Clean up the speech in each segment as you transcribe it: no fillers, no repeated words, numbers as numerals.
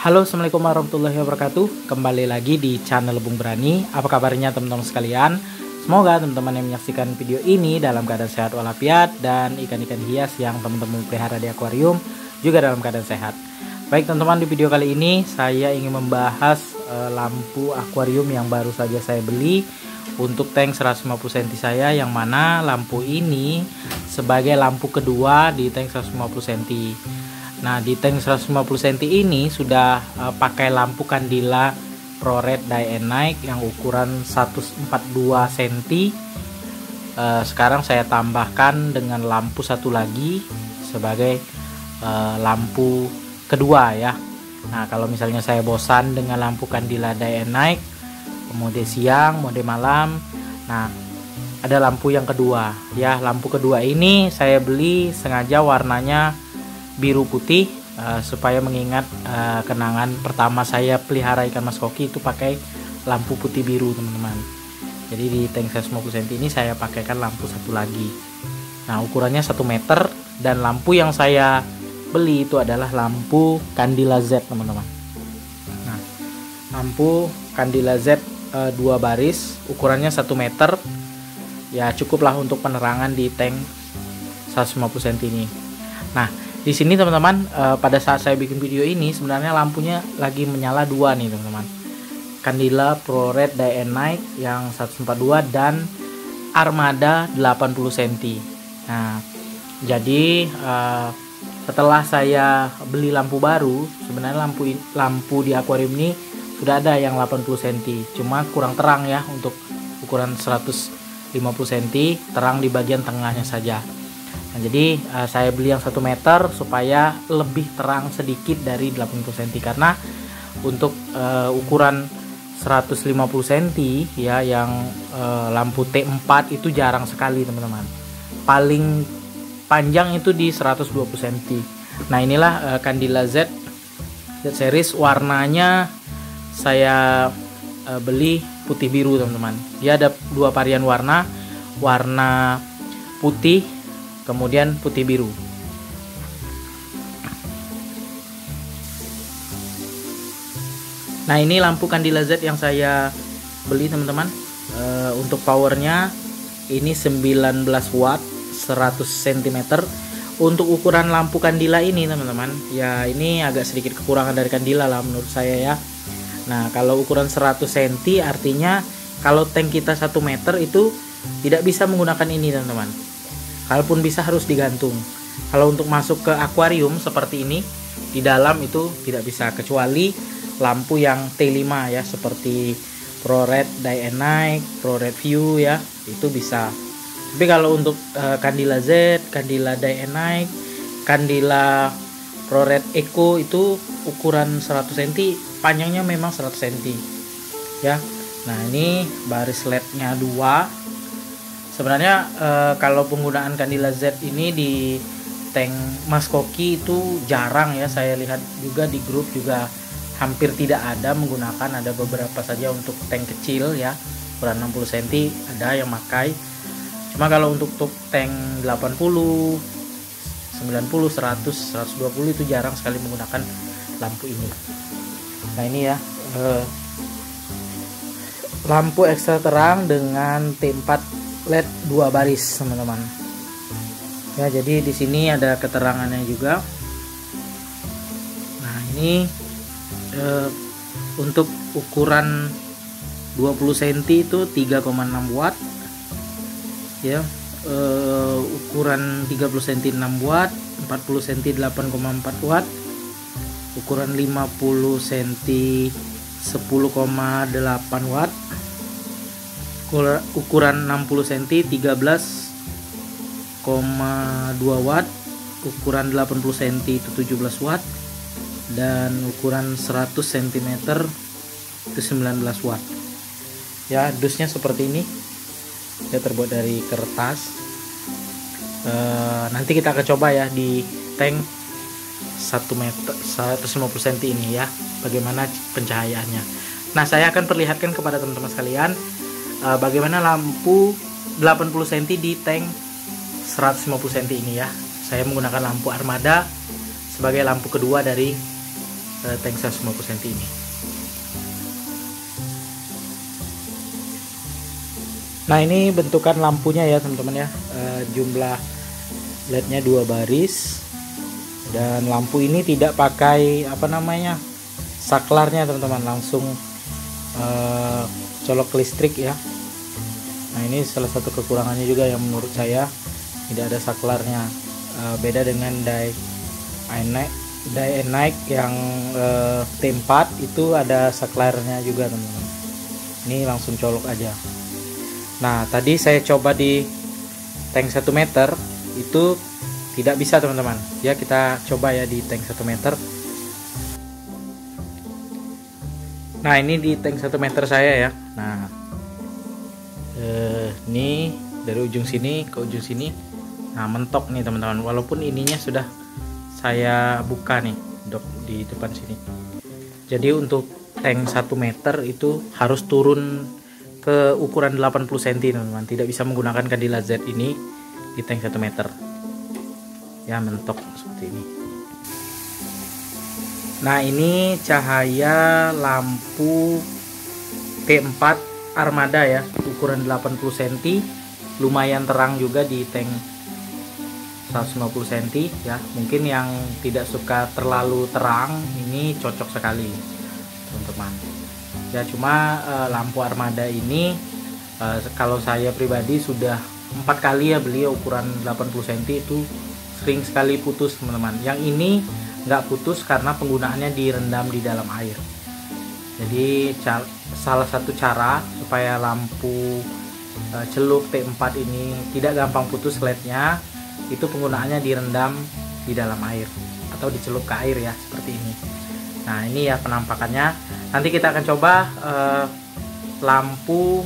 Halo, assalamualaikum warahmatullahi wabarakatuh. Kembali lagi di channel Bung Berani. Apa kabarnya teman-teman sekalian? Semoga teman-teman yang menyaksikan video ini dalam keadaan sehat walafiat dan ikan-ikan hias yang teman-teman pelihara di akuarium juga dalam keadaan sehat. Baik teman-teman, di video kali ini saya ingin membahas lampu akuarium yang baru saja saya beli untuk tank 150 cm saya, yang mana lampu ini sebagai lampu kedua di tank 150 cm. Nah, di tank 150 cm ini sudah pakai lampu Candila ProRed Day and Night yang ukuran 142 cm. Sekarang saya tambahkan dengan lampu satu lagi sebagai lampu kedua ya. Nah, kalau misalnya saya bosan dengan lampu Candila Day and Night, mode siang, mode malam, nah ada lampu yang kedua ya. Lampu kedua ini saya beli sengaja warnanya biru putih supaya mengingat kenangan pertama saya pelihara ikan mas koki itu pakai lampu putih biru teman-teman. Jadi di tank 150 cm ini saya pakaikan lampu satu lagi. Nah, ukurannya 1 meter dan lampu yang saya beli itu adalah lampu Candila Z teman-teman. Nah, lampu Candila Z 2 baris ukurannya 1 meter ya, cukuplah untuk penerangan di tank 150 cm ini. Nah, di sini teman-teman, pada saat saya bikin video ini sebenarnya lampunya lagi menyala dua nih teman-teman. Candila ProRed Day and Night yang 142 dan Armada 80 cm. Nah, jadi setelah saya beli lampu baru, sebenarnya lampu di akuarium ini sudah ada yang 80 cm, cuma kurang terang ya untuk ukuran 150 cm, terang di bagian tengahnya saja. Nah, jadi saya beli yang 1 meter supaya lebih terang sedikit dari 80 cm, karena untuk ukuran 150 cm ya yang lampu T4 itu jarang sekali teman-teman. Paling panjang itu di 120 cm. Nah, inilah Candila Z series, warnanya saya beli putih biru teman-teman. Dia ada dua varian warna putih kemudian putih biru. Nah, ini lampu Candila Z yang saya beli teman-teman. Untuk powernya ini 19 watt 100 cm. Untuk ukuran lampu Candila ini teman-teman ya, ini agak sedikit kekurangan dari Candila lah menurut saya ya. Nah, kalau ukuran 100 cm artinya kalau tank kita 1 meter itu tidak bisa menggunakan ini teman-teman. Kalaupun bisa harus digantung. Kalau untuk masuk ke akuarium seperti ini di dalam itu tidak bisa, kecuali lampu yang T5 ya, seperti ProRed Day and Night, ProRed View ya, itu bisa. Tapi kalau untuk Candila Z, Candila Day and Night, Candila ProRed Eco itu ukuran 100 cm, panjangnya memang 100 cm ya. Nah, ini baris LED-nya 2. Sebenarnya kalau penggunaan Candila Z ini di tank mas koki itu jarang ya, saya lihat juga di grup juga hampir tidak ada menggunakan, ada beberapa saja untuk tank kecil ya, ukuran 60 cm ada yang pakai. Cuma kalau untuk tank 80, 90, 100, 120 itu jarang sekali menggunakan lampu ini. Nah, ini ya lampu ekstra terang dengan T4 LED 2 baris teman-teman. Ya, jadi di sini ada keterangannya juga. Nah, ini untuk ukuran 20 cm itu 3,6 watt. Ya, ukuran 30 cm 6 watt, 40 cm 8,4 watt, ukuran 50 cm 10,8 watt, ukuran 60 cm 13,2 watt, ukuran 80 cm itu 17 watt, dan ukuran 100 cm itu 19 watt. Ya, dusnya seperti ini. Dia terbuat dari kertas. Nanti kita akan coba ya di tank 1 meter 150 cm ini ya, bagaimana pencahayaannya. Nah, saya akan perlihatkan kepada teman-teman sekalian bagaimana lampu 80 cm di tank 150 cm ini ya. Saya menggunakan lampu Armada sebagai lampu kedua dari tank 150 cm ini. Nah, ini bentukan lampunya ya teman-teman ya. Jumlah LED-nya 2 baris, dan lampu ini tidak pakai saklarnya teman-teman, langsung colok listrik ya. Nah, ini salah satu kekurangannya juga yang menurut saya, tidak ada saklarnya. Beda dengan Dynamic yang T4 itu ada saklarnya juga teman-teman. Ini langsung colok aja. Nah, tadi saya coba di tank 1 meter itu tidak bisa teman-teman ya. Kita coba ya di tank 1 meter. Nah, ini di tank 1 meter saya ya. Nah, ini dari ujung sini ke ujung sini, nah mentok nih teman-teman, walaupun ininya sudah saya buka nih di depan sini. Jadi untuk tank 1 meter itu harus turun ke ukuran 80 cm teman-teman, tidak bisa menggunakan Candila Z ini di tank 1 meter ya, mentok seperti ini. Nah, ini cahaya lampu T4 Armada ya, ukuran 80 cm, lumayan terang juga di tank 150 cm ya. Mungkin yang tidak suka terlalu terang, ini cocok sekali teman-teman ya. Cuma lampu Armada ini kalau saya pribadi sudah 4 kali ya beli ukuran 80 cm, itu sering sekali putus teman-teman. Yang ini nggak putus karena penggunaannya direndam di dalam air. Jadi salah satu cara supaya lampu celup T4 ini tidak gampang putus LED-nya, itu penggunaannya direndam di dalam air atau dicelup ke air ya, seperti ini. Nah, ini ya penampakannya. Nanti kita akan coba lampu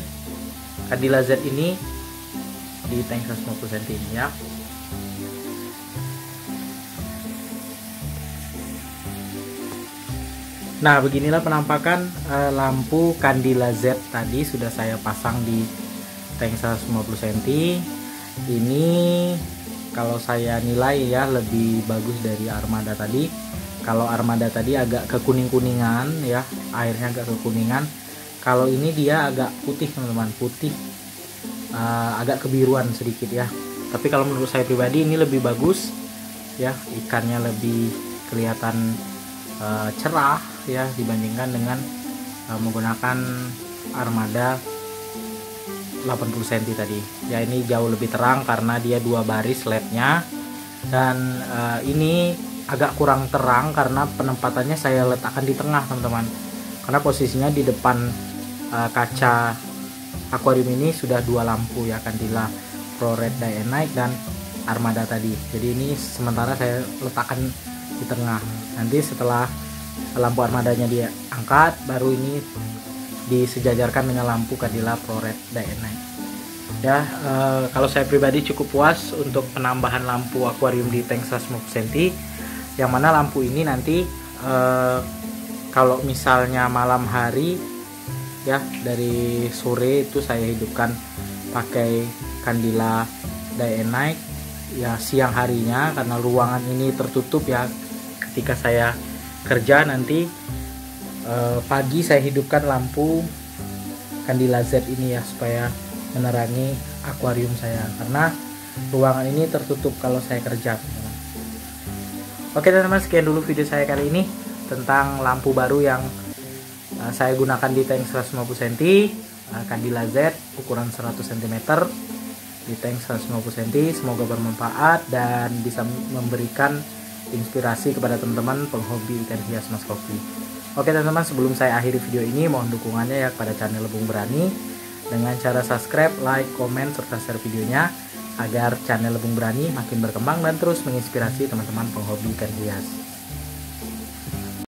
Candila Z ini di tank 150 cm ini ya. Nah, beginilah penampakan lampu Candila Z tadi sudah saya pasang di tank 150 cm. Ini kalau saya nilai ya lebih bagus dari Armada tadi. Kalau Armada tadi agak kekuning-kuningan ya, airnya agak kekuningan. Kalau ini dia agak putih teman-teman, putih, agak kebiruan sedikit ya. Tapi kalau menurut saya pribadi ini lebih bagus ya, ikannya lebih kelihatan cerah ya dibandingkan dengan menggunakan Armada 80 cm tadi ya. Ini jauh lebih terang karena dia 2 baris LED-nya, dan ini agak kurang terang karena penempatannya saya letakkan di tengah teman-teman, karena posisinya di depan kaca akuarium ini sudah 2 lampu ya, Candila ProRed Dynamic dan Armada tadi. Jadi ini sementara saya letakkan di tengah. Nanti setelah lampu Armadanya dia angkat, baru ini disejajarkan dengan lampu Candila ProRed Dynamic ya. Kalau saya pribadi cukup puas untuk penambahan lampu akuarium di tank 150 cm, yang mana lampu ini nanti kalau misalnya malam hari ya, dari sore itu saya hidupkan pakai Candila Dynamic ya, siang harinya karena ruangan ini tertutup ya. Ketika saya kerja nanti pagi saya hidupkan lampu Candila Z ini ya, supaya menerangi akuarium saya, karena ruangan ini tertutup kalau saya kerja. Oke teman-teman, sekian dulu video saya kali ini tentang lampu baru yang saya gunakan di tank 150 cm Candila Z ukuran 100 cm di tank 150 cm. Semoga bermanfaat dan bisa memberikan inspirasi kepada teman-teman penghobi ikan hias Mas Koki. Oke teman-teman, sebelum saya akhiri video ini, mohon dukungannya ya kepada channel Lebung Berani dengan cara subscribe, like, komen, serta share videonya, agar channel Lebung Berani makin berkembang dan terus menginspirasi teman-teman penghobi ikan hias.